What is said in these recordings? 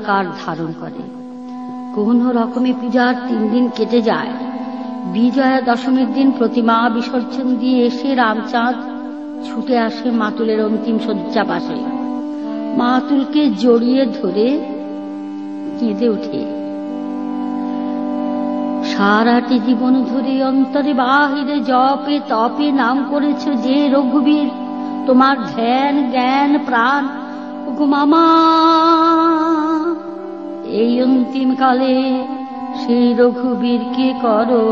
আকার ধারণ করে। কোন রকমে পূজার 3 দিন কেটে যায়। বিজয়া দশমীর দিন প্রতিমা বিসর্জন দিয়ে এসে রামচাঁদ ছুটে আসে মাতুলের অন্তিম শয্যা পাশে। মাতুলকে জড়িয়ে ধরে কেঁদে ওঠে। সারাটি জীবন ধরে অন্তরে বাহিরে জপে তপে নাম করেছ যে রঘুবীর, তোমার ধ্যান জ্ঞান প্রাণ। ওগো মামা, এই অন্তিম কালে সেই রঘুবীরকে করো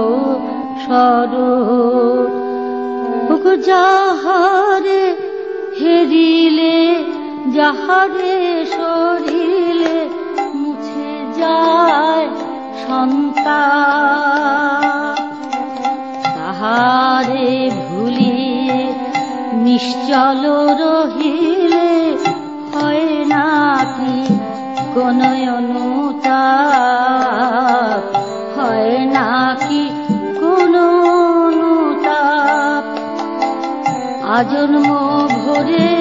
স্মরণ। ওগো যাহারে হেরিলে, যাহারে সরিলে মুছে যায় সন্তাপ, তাহারে ভুলিয়ে নিশ্চল রহিলে হয় নাকি কোন অনুতাপ, হয় নাকি কোন অনুতাপ। আজন্ম ভরে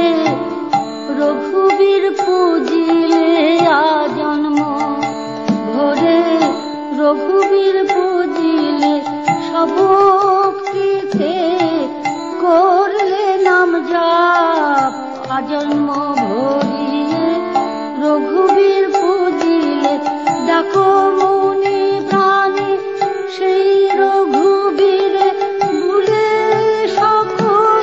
রঘুবীর পুজিলে, আজন্ম ভরে রঘুবীর পুজিলে, সভক্তিতে করলে নাম জাপ। আজন্ম ভরিয়ে রঘুবীর পুজিলে, ডাকো মনে প্রাণে সেই রঘুবীরে, ভুলে সকল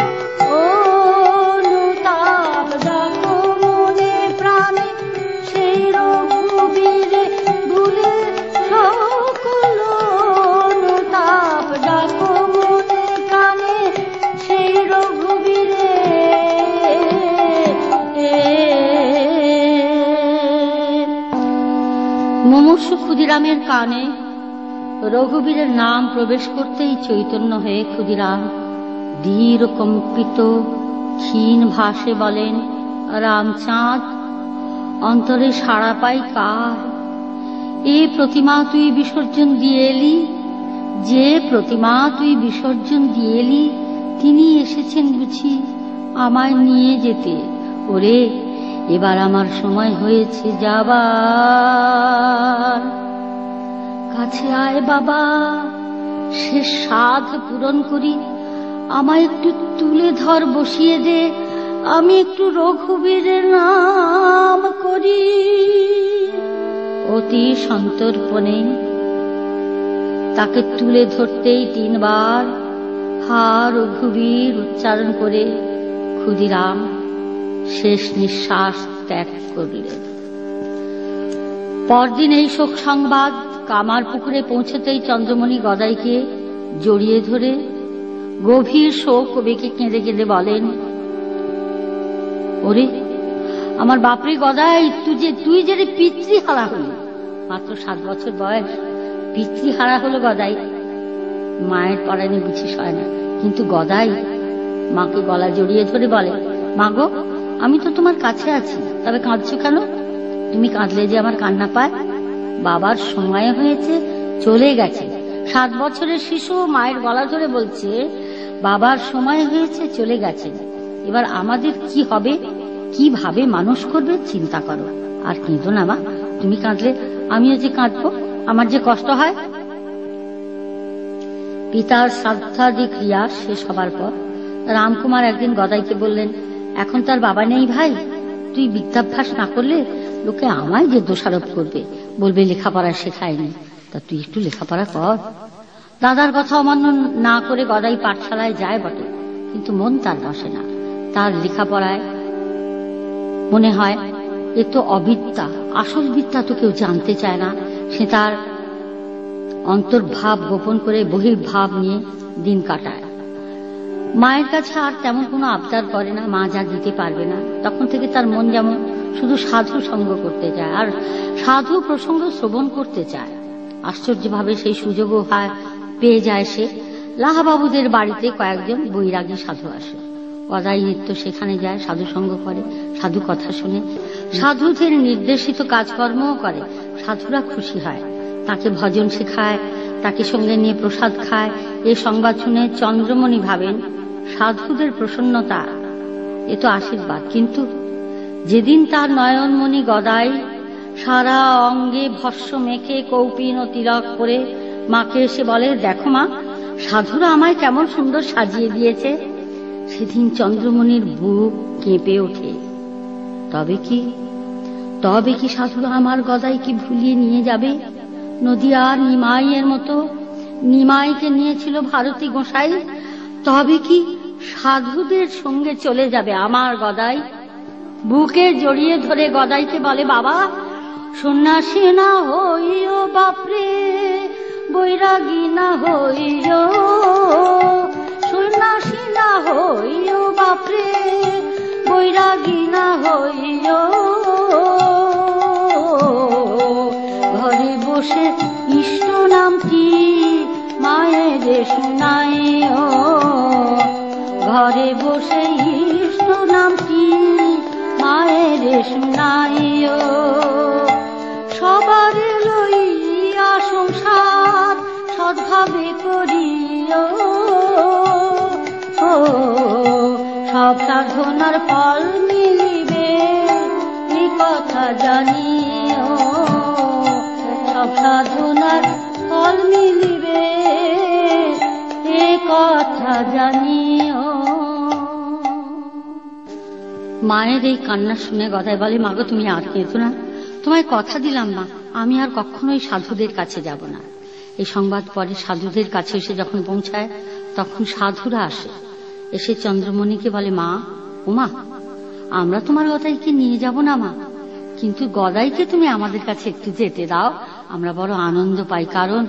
অনুতাপ। ডাকো মনে প্রাণে সেই রঘুবীরে, ভুলে সকল অনুতাপ। ডাকো মনে প্রাণে সেই রঘুবীরে। মুমূর্ষু ক্ষুদিরামের কানে রঘুবীরের নাম প্রবেশ করতেই চৈতন্য হয়ে ক্ষুদিরাম ধীর কম্পিত ক্ষীণ ভাষে বলেন, রামচাঁদ, অন্তরে সাড়া পাই কার? এ প্রতিমা তুই বিসর্জন দিয়ে এলি, যে প্রতিমা তুই বিসর্জন দিয়ে এলি তিনি এসেছেন বুঝি আমায় নিয়ে যেতে। ওরে, এবার আমার সময় হয়েছে যাবার। কাছে আয় বাবা, সে সাধ পূরণ করি। আমায় একটু তুলে ধর, বসিয়ে দে, আমি একটু রঘুবীরের নাম করি। অতি সন্তর্পণে তাকে তুলে ধরতেই 3 বার হা রঘুবীর উচ্চারণ করে ক্ষুদিরাম শেষ নিঃশ্বাস ত্যাগ করলেন। পরদিন এই শোক সংবাদ কামারপুকুরে পৌঁছতেই চন্দ্রমণি গদাইকে জড়িয়ে ধরে গভীর শোক বেঁকে কেঁদে কেঁদে বলেন, ওরে আমার বাপরে গদাই, তুই যে পিতৃহারা হলি। মাত্র 7 বছর বয়স, পিতৃহারা হলো গদাই। মায়ের পরাণে বুঝিস হয় না, কিন্তু গদাই মাকে গলা জড়িয়ে ধরে বলে, মা গো, আমি তো তোমার কাছে আছি, তবে কাঁদছো কেন? তুমি কাঁদলে যে আমার কান্না পায়। বাবার সময় হয়েছে, চলে গেছে। 7 বছরের শিশু মায়ের গলা ধরে বলছে, বাবার সময় হয়েছে, চলে গেছে। এবার আমাদের কি হবে, কিভাবে মানুষ করবে চিন্তা করো। আর কেঁদো না মা, তুমি কাঁদলে আমিও যে কাঁদবো, আমার যে কষ্ট হয়। পিতার শ্রাদ্ধাদি ক্রিয়া শেষ হবার পর রামকুমার একদিন গদাইকে বললেন, এখন তার বাবা নেই ভাই, তুই বিদ্যাভ্যাস না করলে লোকে আমায় যে দোষারোপ করবে, বলবে লেখাপড়া শেখায়নি। তা তুই একটু লেখাপড়া কর। দাদার কথা অমান্য না করে গদাই পাঠশালায় যায় বটে, কিন্তু মন তার বসে না। তার লেখাপড়ায় মনে হয় এ তো অবিদ্যা, আসল বিদ্যা তো কেউ জানতে চায় না। সে তার অন্তর্ভাব গোপন করে বহির্ভাব নিয়ে দিন কাটায়। মায়ের কাছে আর তেমন কোনো আবদার করে না, মা যা দিতে পারবে না। তখন থেকে তার মন যেমন শুধু সাধু সঙ্গ করতে চায় আর সাধু প্রসঙ্গ শ্রবণ করতে চায়। আশ্চর্যভাবে সেই সুযোগও পেয়ে যায় সে। লাহাবাবুদের বাড়িতে কয়েকজন বৈরাগী সাধু আসে। গদাই নিত্য সেখানে যায়, সাধু সঙ্গ করে, সাধু কথা শুনে, সাধুদের নির্দেশিত কাজকর্মও করে। সাধুরা খুশি হয়, তাকে ভজন শেখায়, তাকে সঙ্গে নিয়ে প্রসাদ খায়। এ সংবাদ শুনে চন্দ্রমণি ভাবেন, সাধুদের প্রসন্নতা এ তো আশীর্বাদ। কিন্তু যেদিন তার নয়নমণি গদাই সারা অঙ্গে ভস্ম মেখে কৌপিন ও তিলক করে মাকে এসে বলে, দেখো মা, সাধুরা আমায় কেমন সুন্দর সাজিয়ে দিয়েছে। সেদিন চন্দ্রমণির বুক কেঁপে ওঠে। তবে কি সাধুরা আমার গদাইকে ভুলিয়ে নিয়ে যাবে? নদিয়ার নিমাইয়ের মতো নিমাইকে নিয়েছিল ভারতী গোসাই, তবে কি সাধুদের সঙ্গে চলে যাবে আমার গদাই? বুকে জড়িয়ে ধরে গদাইকে বলে, বাবা, সন্ন্যাসী না হইও বাপরে, বৈরাগী না হইও, সন্ন্যাসী না হইও বাপরে, বৈরাগী না হইও। ঘরে বসে ইষ্ট নামটি মায়ের শুনাইও, ঘরে বসে ইষ্ট নামটি মায়ের শুনাইও। সবার লইয়া সংসার সদ্ভাবে করিও, সব সাধনার ফল মিলিবে এ কথা জানিও, সব সাধনার ফল মিলিবে এ কথা জানিও। মায়ের এই কান্না শুনে গদাই বলে, মাগো, তুমি আর কেঁদো না, তোমায় কথা দিলাম মা, আমি আর কখনোই সাধুদের কাছে যাব না। এই সংবাদ পরে সাধুদের কাছে এসে যখন পৌঁছায়, তখন সাধুরা আসে, এসে চন্দ্রমণিকে বলে, মা, ওমা, আমরা তোমার গদাইকে নিয়ে যাব না মা, কিন্তু গদাইকে তুমি আমাদের কাছে একটু যেতে দাও, আমরা বড় আনন্দ পাই, কারণ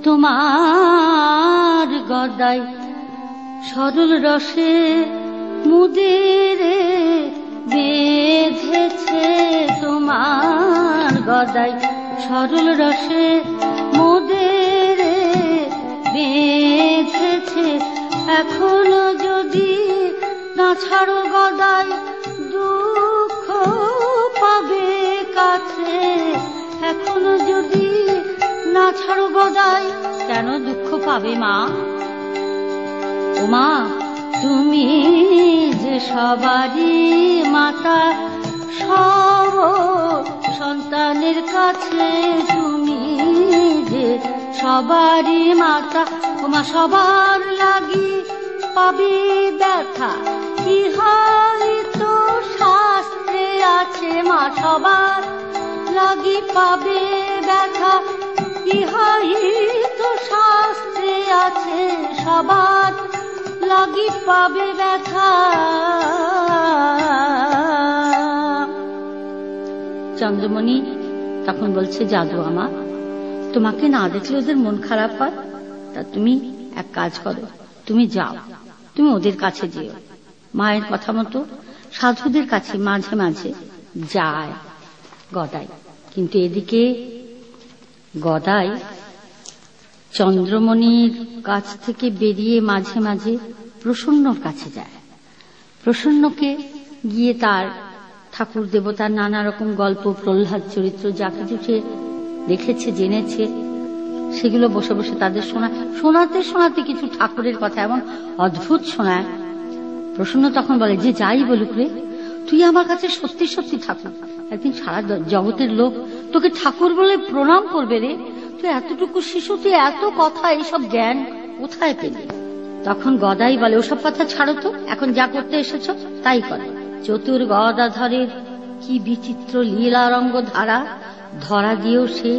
তোমার গদাই সরল রসে মুদের বেঁধেছে, তোমার গদাই সরল রসে মুদের বেঁধেছে। এখনো যদি না ছাড়ো গদাই, দুঃখ পাবে কাছে, এখনো যদি না ছাড়ো গদাই, কেন দুঃখ পাবে মা? ও মা, তুমি যে সবারই মাতা, সব সন্তানের কাছে তুমি যে সবারই মাতা, ও মা, সবার লাগি পাবে ব্যথা, ইহাই তো শাস্ত্রে আছে মা, সবার লাগি পাবে ব্যথা, ইহাই তো শাস্ত্রে আছে, সবার লাগি পাবে ব্যথা। চন্দ্রমণি তখন বলছে, জাদু আমার, তোমাকে না দেখলে ওদের মন খারাপ হয়, তা তুমি এক কাজ করো, তুমি যাও, তুমি ওদের কাছে যেও। মায়ের কথা মতো সাধুদের কাছে মাঝে মাঝে যায় গদাই, কিন্তু এদিকে গদাই চন্দ্রমণির কাছ থেকে বেরিয়ে মাঝে মাঝে প্রসন্নর কাছে যায়। প্রসন্নকে গিয়ে তার ঠাকুর দেবতার নানা রকম গল্প, প্রহ্লাদ চরিত্র, যা কিছু সে দেখেছে জেনেছে, সেগুলো বসে বসে তাদের শোনাতে শোনাতে কিছু ঠাকুরের কথা এমন অদ্ভুত শোনায়। প্রসন্ন তখন বলে, যে যাই বলুক রে, তুই আমার কাছে সত্যি সত্যি ঠাকুর, একদিন সারা জগতের লোক তোকে ঠাকুর বলে প্রণাম করবে রে, তুই এতটুকু শিশু, তুই এত কথা, এইসব জ্ঞান কোথায় পেলি? তখন গদাই বলে, ওসব কথা ছাড়ো তো, এখন যা করতে এসেছ তাই করো। চতুর গদাধরের কি বিচিত্র লীলারঙ্গ ধারা, ধরা দিয়েও সে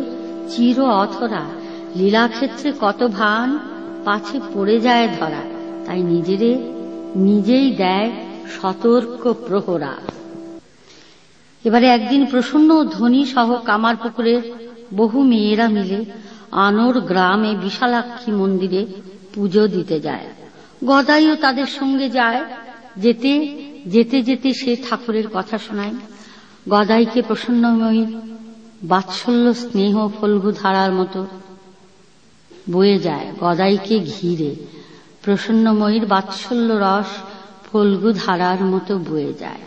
চির অথরা, লীলাক্ষেত্রে কত ভান, পাছে পড়ে যায় ধরা, তাই নিজেই দেয় সতর্ক প্রহরা। এবারে একদিন প্রসন্ন ও ধনী সহ কামারপুকুরের বহু মেয়েরা মিলে আনোর গ্রামে বিশালাক্ষী মন্দিরে পুজো দিতে যায়। গদাইও তাদের সঙ্গে যায়। যেতে যেতে যেতে সে ঠাকুরের কথা শোনায়। গদাইকে প্রসন্নময়ীর বাৎসল্য স্নেহ ফল্গু ধারার মতো বয়ে যায়। গদাইকে ঘিরে প্রসন্নময়ীর বাৎসল্য রস ফল্গু ধারার মতো বয়ে যায়।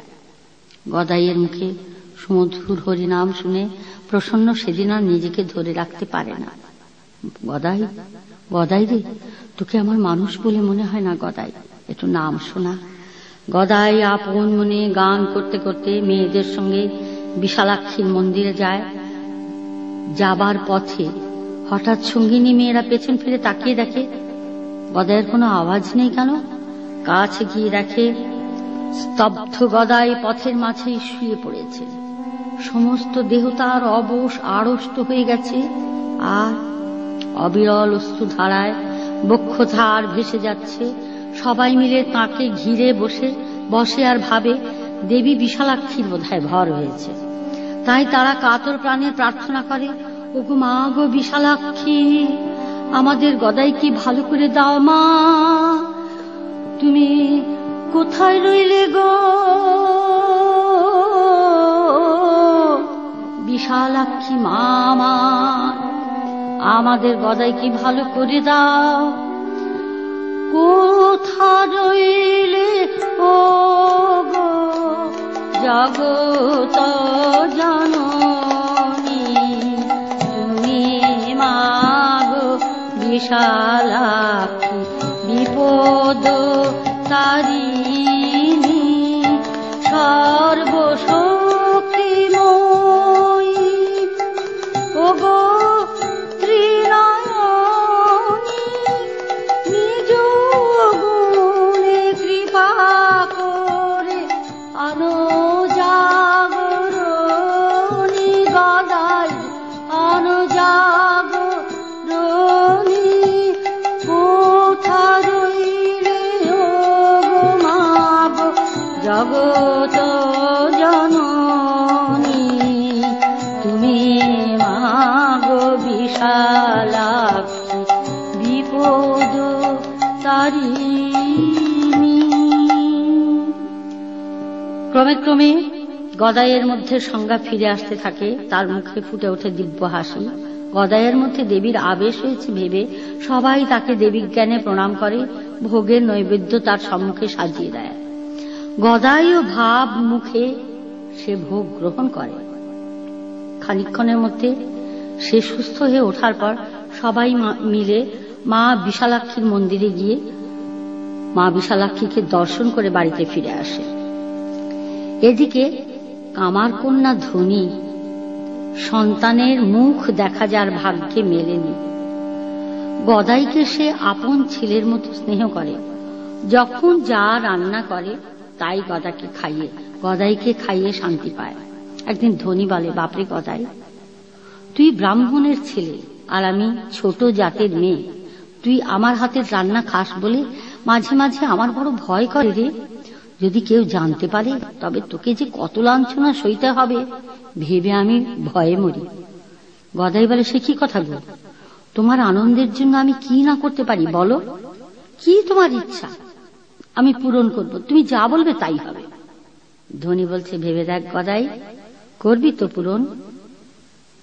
গদাইয়ের মুখে সুমধুর হরিনাম শুনে প্রসন্ন সেদিন আর নিজেকে ধরে রাখতে পারে না। গদাই, গদাই রে, তোকে আমার মানুষ বলে মনে হয় না গদাই, একটু নাম শোনা। গদাই আপন মনে গান করতে করতে মেয়েদের সঙ্গে বিশালাক্ষীর মন্দিরে যায়। যাবার পথে হঠাৎ সঙ্গিনী মেয়েরা পেছন ফিরে তাকিয়ে দেখে গদাইয়ের কোনো আওয়াজ নেই কেন। কাছে গিয়ে দেখে স্তব্ধ গদাই পথের মাঝেই শুয়ে পড়েছে। সমস্ত দেহ তার অবশ আড়ষ্ট হয়ে গেছে, আর অবিরল অশ্রুধারায় বক্ষধার ভেসে যাচ্ছে। সবাই মিলে তাকে ঘিরে বসে আর ভাবে দেবী বিশালাক্ষীর বোধহয় ভর হয়েছে। তাই তারা কাতর প্রাণে প্রার্থনা করে, ওগো মা গো বিশালাক্ষী, আমাদের গদাইকে ভালো করে দাও মা। তুমি কোথায় রইলে গো বিশালাক্ষী মা আমার, আমাদের গদাইকে ভালো করে দাও। কোথায় রইলে ও গো জগত জননী, তুমি মা গো বিশালাক্ষী বিপদ তারিণী, সর্বশক্তিময়ী ওগো ত্রিনয়নী, নিজ গুণে কৃপা করে আনো জাগরণী গদাই, আনো জাগরণী। কোথা রইলে ও গো মা গো জগত জননী, তুমি মা গো বিশালাক্ষী বিপদ তারিণী। ক্রমে ক্রমে গদাইয়ের মধ্যে সংজ্ঞা ফিরে আসতে থাকে, তার মুখে ফুটে ওঠে দিব্য হাসি। গদাইয়ের মধ্যে দেবীর আবেশ হয়েছে ভেবে সবাই তাকে দেবীজ্ঞানে প্রণাম করে, ভোগের নৈবেদ্য তার সম্মুখে সাজিয়ে দেয়। গদাইও ভাব মুখে সে ভোগ গ্রহণ করে। খানিকক্ষণের মধ্যে সে সুস্থ হয়ে ওঠার পর সবাই মিলে মা বিশালাক্ষীর মন্দিরে গিয়ে মা বিশালাক্ষীকে দর্শন করে বাড়িতে ফিরে আসে। এদিকে কামার কন্যা ধনী সন্তানের মুখ দেখা যার ভাগ্যে মেলেনি। গদাইকে সে আপন ছেলের মতো স্নেহ করে, যখন যা রান্না করে তাই গদাইকে খাইয়ে শান্তি পায়। একদিন ধনী বলে, বাপরে গদাই, তুই ব্রাহ্মণের ছেলে আর আমি ছোট জাতের মেয়ে, তুই আমার হাতের রান্না খাস বলে মাঝে মাঝে আমার বড় ভয় করে রে। যদি কেউ জানতে পারে তবে তোকে যে কত লাঞ্ছনা সইতে হবে ভেবে আমি ভয়ে মরি। গদাই বলে, সে কি কথা গো, তোমার আনন্দের জন্য আমি কি না করতে পারি বলো, কি তোমার ইচ্ছা আমি পূরণ করব, তুমি যা বলবে তাই হবে। ধনী বলছে, ভেবে দেখ গদাই, করবি তো পূরণ?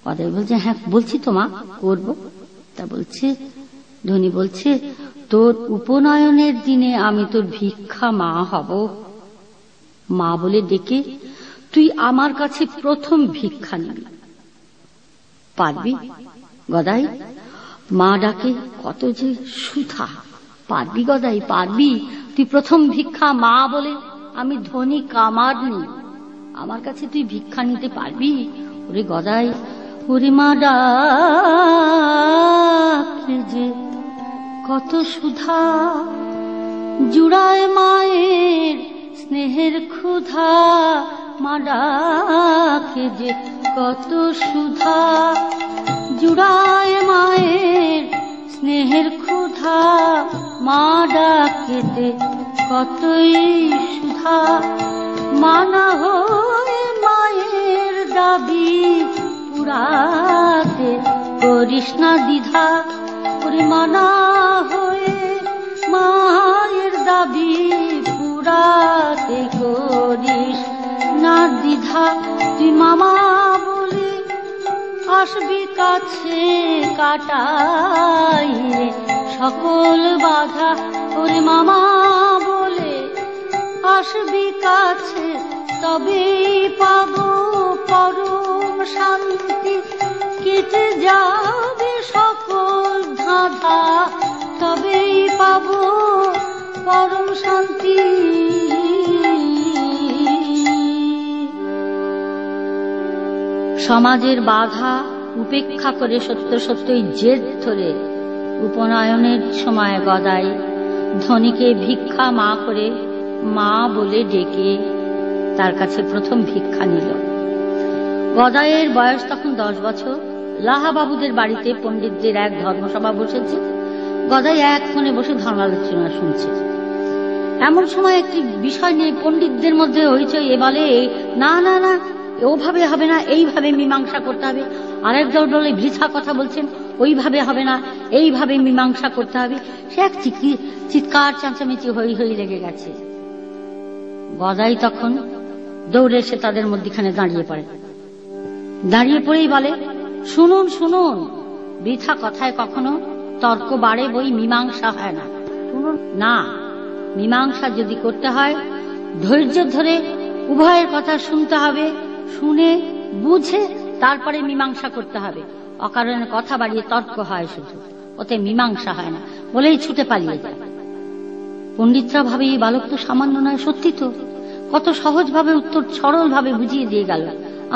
গদাই বলছে, হ্যাঁ বলছি তো মা, করব। তা বলছে, ধনী বলছে, তোর উপনয়নের দিনে আমি তোর ভিক্ষা মা হব। মা বলে ডেকে তুই আমার কাছে প্রথম ভিক্ষা নিবি, পারবি গদাই? মা ডাকে, কত যে সুধা, পারবি গদাই পারবি? তুই প্রথম ভিক্ষা মা বলে আমি ধনী কামার নি, আমার কাছে তুই ভিক্ষা নিতে পারবি? ওরে গদাই, ওরে মা ডাকে যে কত সুধা, জুড়ায় মায়ের স্নেহের ক্ষুধা, মা ডাকে যে কত সুধা, জুড়ায় মায়ের স্নেহের ক্ষুধা, মা ডাকে যে কতই সুধা। মানা হয়ে মায়ের দাবি পুরাতে করিস না দ্বিধা, ওরে মানা হয়ে মায়ের দাবি পুরাতে করিস না দ্বিধা। তুই মামা বলে আসবি কাছে কাটাইলে সকল বাধা, ওরে মামা বলে আসবি কাছে তবেই পাবো পরম শান্তি, কেটে যাবে সকল ধাঁধা, তবেই পাবো পরম শান্তি। সমাজের বাধা উপেক্ষা করে সত্য সত্যই জেদ ধরে উপনয়নের সময় গদাই ধনীকে ভিক্ষা মা করে মা বলে ডেকে তার কাছে প্রথম ভিক্ষা নিল। গদাইয়ের বয়স তখন 10 বছর। লাহাবাবুদের বাড়িতে পণ্ডিতদের এক ধর্মসভা বসেছে। গদাই এক কোণে বসে ধর্মালোচনা শুনছে। এমন সময় একটি বিষয় নিয়ে পণ্ডিতদের মধ্যে হইচই। এ বলে, না না না, ওভাবে হবে না, এইভাবে মীমাংসা করতে হবে। আরেকজন বলে, বৃথা কথা বলছেন, ওইভাবে হবে না, এইভাবে মীমাংসা করতে হবে। সে এক চিৎকার চেঁচামেচি হই হই লেগে গেছে। গদাই তখন দৌড়ে এসে তাদের মধ্যখানে দাঁড়িয়ে পড়ে। দাঁড়িয়ে পড়েই বলে, শুনুন শুনুন, বৃথা কথায় কখনো তর্ক বাড়ে, বই মীমাংসা হয় না। শুনুন না, মীমাংসা যদি করতে হয় ধৈর্য ধরে উভয়ের কথা শুনতে হবে, শুনে বুঝে তারপরে মীমাংসা করতে হবে। অকারণে কথা বাড়িয়ে তর্ক হয় শুধু, ওতে মীমাংসা হয় না বলেই ছুটে পালিয়ে যায়। পণ্ডিতরা ভাবে এই বালক তো সামান্য নয়। সত্যি তো, কত সহজভাবে উত্তর সরল ভাবে বুঝিয়ে দিয়ে গেল।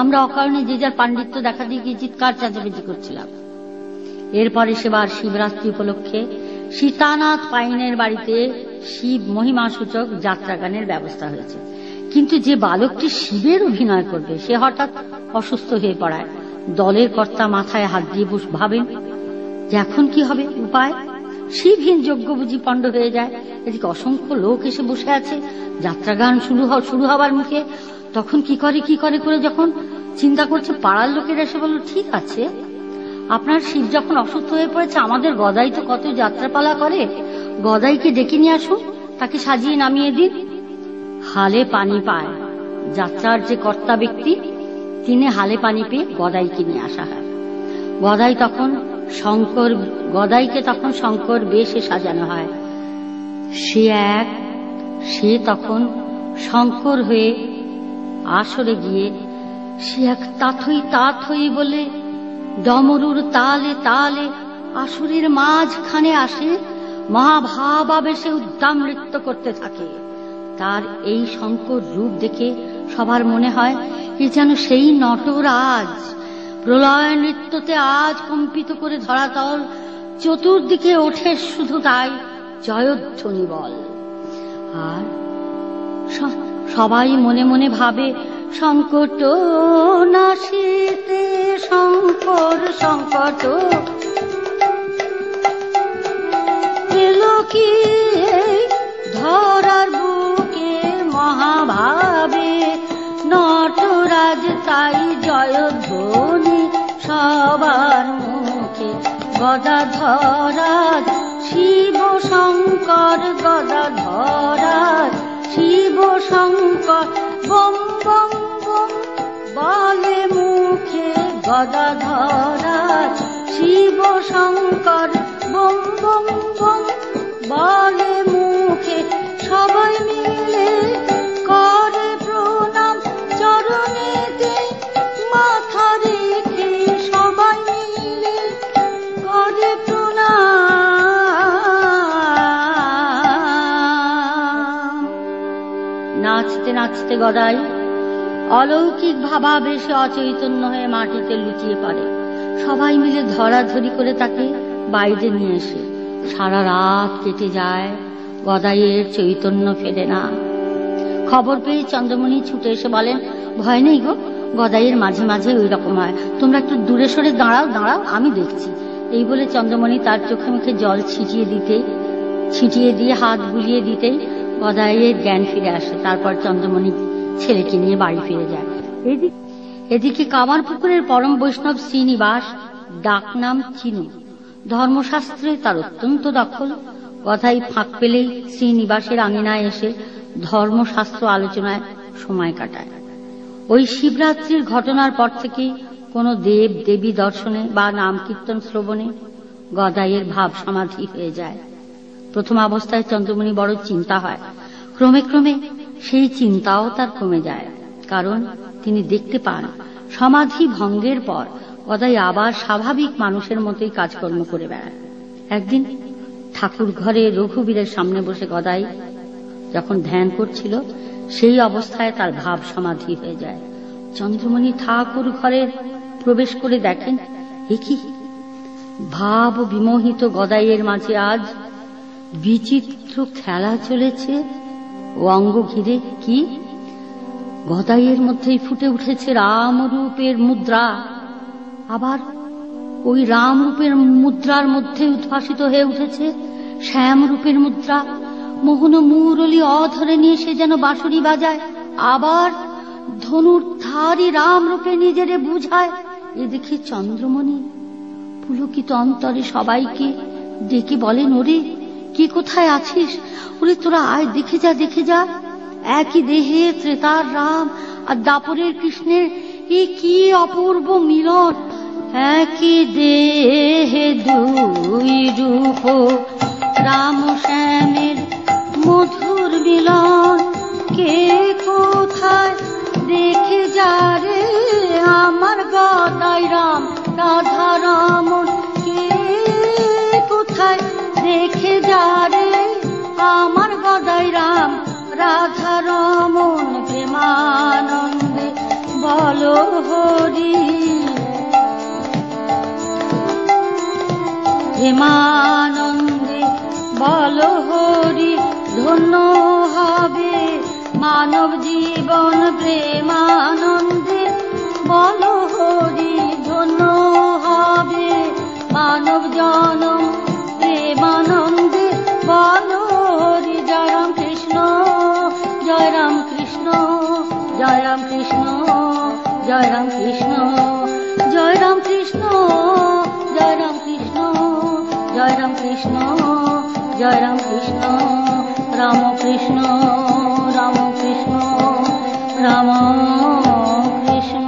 আমরা অকারণে যে যার পাণ্ডিত্য দেখা দিয়ে গিয়ে চিৎকার চেঁচামেচি করছিলাম। এরপরে সেবার শিবরাত্রি উপলক্ষে সীতানাথ পাইনের বাড়িতে শিব মহিমা সূচক যাত্রা গানের ব্যবস্থা হয়েছে। কিন্তু যে বালকটি শিবের অভিনয় করবে সে হঠাৎ অসুস্থ হয়ে পড়ায়। দলের কর্তা মাথায় হাত দিয়ে ভাবেন যে এখন কি হবে উপায়। শিবহীন যজ্ঞ বুঝি পণ্ড হয়ে যায়। এদিকে অসংখ্য লোক এসে বসে আছে, যাত্রা গান শুরু হবার মুখে। তখন কি করে করে যখন চিন্তা করছে, পাড়ার লোকের এসে বলল, ঠিক আছে, আপনার শিব যখন অসুস্থ হয়ে পড়েছে, আমাদের গদাই তো কত যাত্রাপালা করে, গদাইকে ডেকে নিয়ে আসুন, তাকে সাজিয়ে নামিয়ে দিন। হালে পানি পায় যাত্রার যে কর্তা ব্যক্তি, তিনি হালে পানি পেয়ে গদাইকে নিয়ে আসা হয়। গদাইকে তখন শঙ্কর বেশে সাজানো হয়। সে তখন শঙ্কর হয়ে আসরে গিয়ে সে এক তাথই বলে ডমরুর তালে তালে আসরের মাঝখানে আসে, মহাভাবাবেশে উদ্দাম নৃত্য করতে থাকে। তার এই শঙ্কর রূপ দেখে সবার মনে হয় এ যেন সেই নটরাজ। প্রলয় নৃত্যতে আজ কম্পিত করে ধরাতল, চতুর্দিকে ওঠে শুধু তাই জয়ধ্বনি বল। আর সবাই মনে মনে ভাবে, সংকট নাশিতে সংকট পেল কি ধরার বুকে মহাভাবে, নটরাজ তাই জয়ধ্বনি সবার মুখে। গদাধরাজ শিব শঙ্কর, গদাধরাজ শিব শঙ্কর, বম বম বম বলে মুখে। গদাধরাজ শিব শঙ্কর, বম বম বম বলে মুখে। সবাই মিলে করে প্রণাম চরণেতে মাথা রেখে, সবাই মিলে করে প্রণাম। নাচতে নাচতে গদাই অলৌকিক ভাবাবেশে অচৈতন্য হয়ে মাটিতে লুটিয়ে পড়ে। সবাই মিলে ধরাধরি করে তাকে বাইরে নিয়ে এসে সারা রাত কেটে যায়, গদাইয়ের চৈতন্য ফেরে না। খবর পেয়ে চন্দ্রমণি ছুটে এসে বলেন, ভয় নেই গো, গদাইয়ের মাঝে মাঝে ওই রকম হয়, তোমরা একটু দূরে সরে দাঁড়াও, আমি দেখছি। এই বলে চন্দ্রমণি তার চোখে মুখে জল ছিটিয়ে দিয়ে হাত বুলিয়ে দিতেই গদাইয়ের জ্ঞান ফিরে আসে। তারপর চন্দ্রমণি ছেলেকে নিয়ে বাড়ি ফিরে যায়। এদিকে কামারপুকুরের পরম বৈষ্ণব শ্রীনিবাস, ডাকনাম চিনু, ধর্মশাস্ত্রে তার অত্যন্ত দখল। গদাই ফাঁক পেলেই শ্রীনিবাসের আঙিনায় এসে ধর্মশাস্ত্র আলোচনায় সময় কাটায়। ওই শিবরাত্রির ঘটনার পর থেকে কোনো দেব দেবী দর্শনে বা নাম কীর্তন শ্রবণে গদাইয়ের ভাব সমাধি হয়ে যায়। প্রথম অবস্থায় চন্দ্রমণি বড় চিন্তা হয়, ক্রমে ক্রমে সেই চিন্তাও তার কমে যায়। কারণ তিনি দেখতে পান সমাধি ভঙ্গের পর গদাই আবার স্বাভাবিক মানুষের মতোই কাজকর্ম করে বেড়ায়। একদিন ঠাকুর ঘরে রঘুবীরের সামনে বসে গদাই যখন ধ্যান করছিল, সেই অবস্থায় তার ভাব সমাধি হয়ে যায়। চন্দ্রমণি ঠাকুর ঘরে প্রবেশ করে দেখেন কি ভাব বিমোহিত গদাইয়ের মাঝে আজ বিচিত্র খেলা চলেছে। ও অঙ্গ ঘিরে কি গদাইয়ের মধ্যেই ফুটে উঠেছে রামরূপের মুদ্রা, আবার ওই রামরূপের মুদ্রার মধ্যে উদ্ভাসিত হয়ে উঠেছে শ্যামরূপের মুদ্রা। মোহন মুরলী অধরে নিয়ে সে যেন বাঁশুরি বাজায়, আবার ধনুর ধারী রামরূপে নিজেরে বুঝায়। এ দেখে চন্দ্রমণি পুলকিত অন্তরে সবাইকে ডেকে বলেন, ওরে কি কোথায় আছিস, ওরে তোরা আয়, দেখে যা দেখে যা, একই দেহে ত্রেতার রাম আর দাপরের কৃষ্ণের এ কি অপূর্ব মিলন। একই দেহে দুই রূপ রাম শ্যামের মধুর মিলন। কে কোথায় দেখে যা রে আমার গদাই রাম রাধা রমন, কে কোথায় দেখে যা রে আমার গদাই রাম রাধা রমন। প্রেমানন্দে বলো হরি, প্রেমানন্দে বলো হরি, ধন্য হবে মানব জীবন। প্রেমানন্দে বলো হরি, ধন্য হবে মানব জনম। প্রেমানন্দে বলো হরি। জয় রাম কৃষ্ণ, জয় রাম কৃষ্ণ, জয় রাম কৃষ্ণ, জয় রাম কৃষ্ণ, জয় রাম কৃষ্ণ, জয় রাম কৃষ্ণ, জয় রাম কৃষ্ণ, জয় রাম কৃষ্ণ। রাম কৃষ্ণ, রাম কৃষ্ণ, রাম কৃষ্ণ।